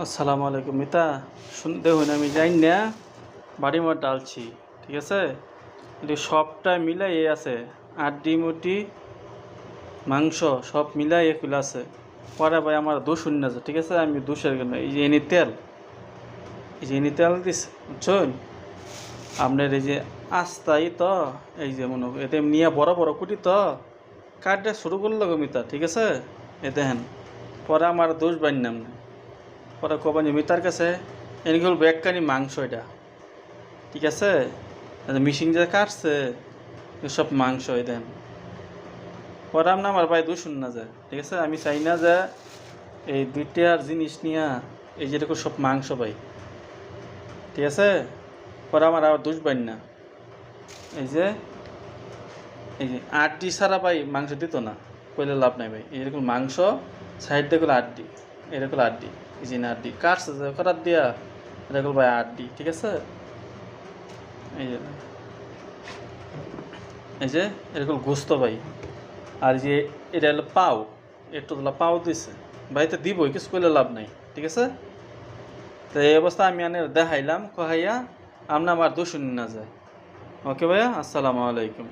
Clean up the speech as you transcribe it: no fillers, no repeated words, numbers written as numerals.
আসসালামু আলাইকুম মিতা। দেখুন আমি জানি না বাড়ি মধ্যে ডালছি, ঠিক আছে? কিন্তু সবটা মিলাই এ আছে, আড্ডি মুটি মাংস সব মিলাই এগুলো আছে। পরে ভাই আমার দোষ শূন্য আছে, ঠিক আছে? আমি দোষের জন্য এই যে এনে তেল, এই যে এনে তেল দিস, বুঝছেন? আপনার এই যে আস্তাই তো, এই যে মনে এতে নিয়ে বড় বড় কুটি তো কাটটা শুরু করলো গো মিতা, ঠিক আছে? এ দেখেন, পরে আমার দোষ বান্যাম না। পরে কবেন মিতার কাছে এনে হল ব্যাগকানি মাংস, এটা ঠিক আছে? মিশিং যে কাটছে সব মাংস, এই দেন। পরে না আমার ভাই দূষণ না যায়, ঠিক আছে? আমি চাই না যে এই দুইটার জিনিস নিয়ে এই যেরকম সব মাংস পাই, ঠিক আছে? পরে আমার আবার দোষ পাই না। এই যে আটটি ছাড়া ভাই মাংস দিত না, কইলে লাভ নাই ভাই। এরকম মাংস সাইড দিয়ে গুলো আটটি, এরকম আটটি, এই যে আটটি কাটছে যে করার দিয়া এরকম ভাই আটটি, ঠিক আছে? এই যে এই যে এরকম গোস্ত ভাই। আর যে এটা হলো পাও, একটু তোলা পাও দিছে ভাই, তো দিবই, কিছু করলে লাভ নাই, ঠিক আছে? তো এই অবস্থা আমি আনে দেখাইলাম, কহাইয়া আপনি আমার দোষ না যায়। ওকে ভাইয়া, আসসালামু আলাইকুম।